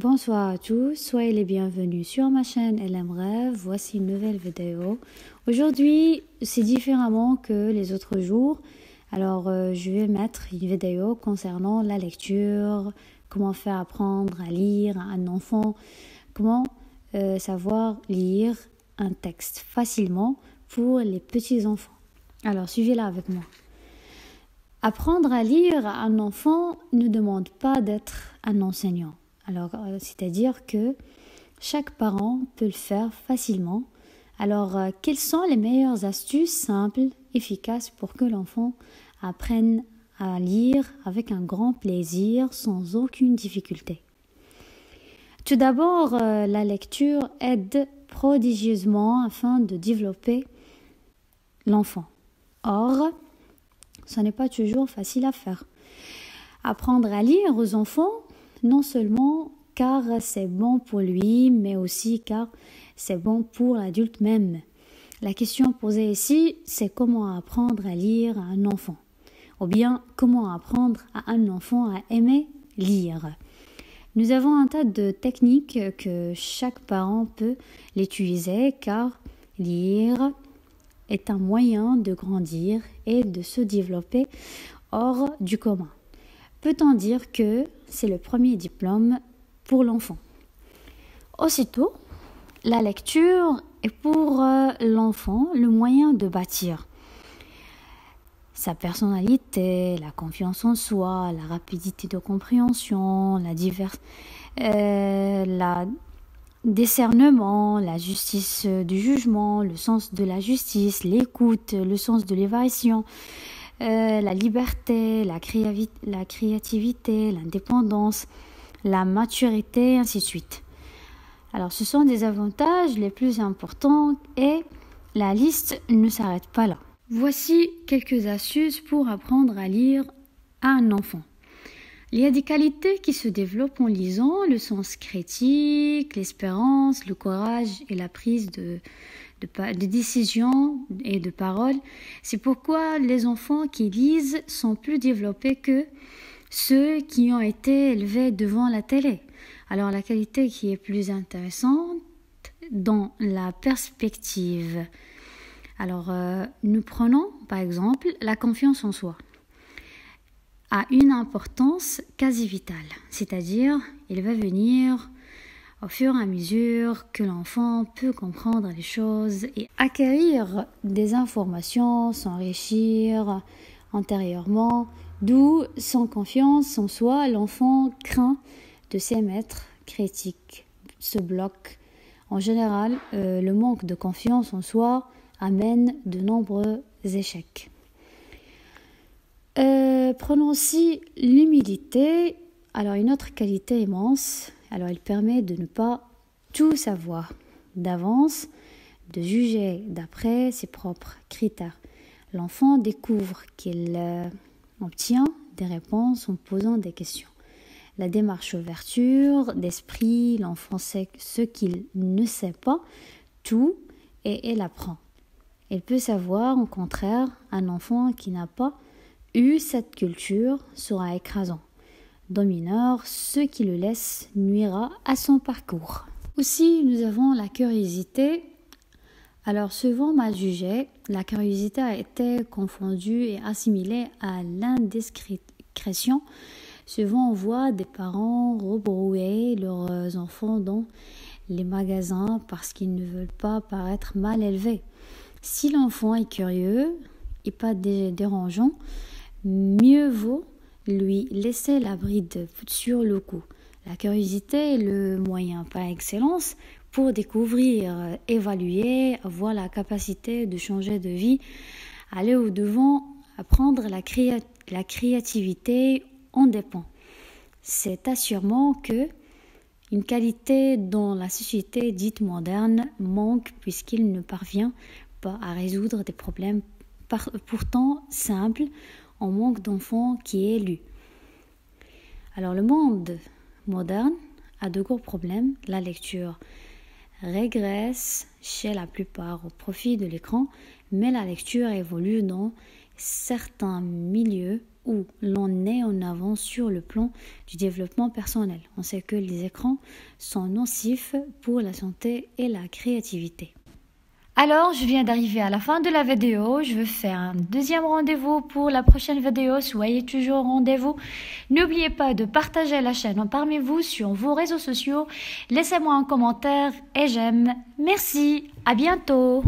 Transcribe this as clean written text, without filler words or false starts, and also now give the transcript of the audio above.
Bonsoir à tous, soyez les bienvenus sur ma chaîne LM Rêve. Voici une nouvelle vidéo. Aujourd'hui, c'est différemment que les autres jours. Alors, je vais mettre une vidéo concernant la lecture, comment faire apprendre à lire à un enfant, comment savoir lire un texte facilement pour les petits enfants. Alors, suivez-la avec moi. Apprendre à lire à un enfant ne demande pas d'être un enseignant. Alors, c'est-à-dire que chaque parent peut le faire facilement. Alors, quelles sont les meilleures astuces simples, efficaces pour que l'enfant apprenne à lire avec un grand plaisir, sans aucune difficulté? Tout d'abord, la lecture aide prodigieusement afin de développer l'enfant. Or, ce n'est pas toujours facile à faire. Apprendre à lire aux enfants, non seulement car c'est bon pour lui, mais aussi car c'est bon pour l'adulte même. La question posée ici, c'est comment apprendre à lire à un enfant, ou bien comment apprendre à un enfant à aimer lire. Nous avons un tas de techniques que chaque parent peut l'utiliser, car lire est un moyen de grandir et de se développer hors du commun. Peut-on dire que c'est le premier diplôme pour l'enfant? Aussitôt, la lecture est pour l'enfant le moyen de bâtir sa personnalité, la confiance en soi, la rapidité de compréhension, la discernement, la justice du jugement, le sens de la justice, l'écoute, le sens de l'évasion, la liberté, la créativité, l'indépendance, la maturité, ainsi de suite. Alors, ce sont des avantages les plus importants et la liste ne s'arrête pas là. Voici quelques astuces pour apprendre à lire à un enfant. Il y a des qualités qui se développent en lisant: le sens critique, l'espérance, le courage et la prise de décision et de parole. C'est pourquoi les enfants qui lisent sont plus développés que ceux qui ont été élevés devant la télé. Alors, la qualité qui est plus intéressante dans la perspective. Alors, nous prenons par exemple la confiance en soi. A une importance quasi vitale, c'est-à-dire il va venir au fur et à mesure que l'enfant peut comprendre les choses et acquérir des informations, s'enrichir intérieurement, d'où sans confiance en soi, l'enfant craint de s'émettre critique, se bloque. En général, le manque de confiance en soi amène de nombreux échecs. Prenons aussi l'humilité. Alors, une autre qualité immense, alors elle permet de ne pas tout savoir d'avance, de juger d'après ses propres critères. L'enfant découvre qu'il obtient des réponses en posant des questions. La démarche ouverture d'esprit, l'enfant sait ce qu'il ne sait pas tout et il apprend. Il peut savoir, au contraire, un enfant qui n'a pas eu cette culture sera écrasant, domineur, ce qui le laisse nuira à son parcours. Aussi, nous avons la curiosité. Alors, souvent mal jugée, la curiosité a été confondue et assimilée à l'indiscrétion. Souvent, on voit des parents rebrouer leurs enfants dans les magasins parce qu'ils ne veulent pas paraître mal élevés. Si l'enfant est curieux et pas dérangeant, mieux vaut lui laisser la bride sur le cou. La curiosité est le moyen par excellence pour découvrir, évaluer, avoir la capacité de changer de vie, aller au-devant, apprendre la créativité en dépend. C'est assurément que une qualité dont la société dite moderne manque puisqu'il ne parvient pas à résoudre des problèmes pourtant simples. On manque d'enfants qui aient lu. Alors, le monde moderne a de gros problèmes. La lecture régresse chez la plupart au profit de l'écran, mais la lecture évolue dans certains milieux où l'on est en avance sur le plan du développement personnel. On sait que les écrans sont nocifs pour la santé et la créativité. Alors, je viens d'arriver à la fin de la vidéo. Je vais faire un deuxième rendez-vous pour la prochaine vidéo. Soyez toujours au rendez-vous. N'oubliez pas de partager la chaîne parmi vous sur vos réseaux sociaux. Laissez-moi un commentaire et j'aime. Merci. À bientôt.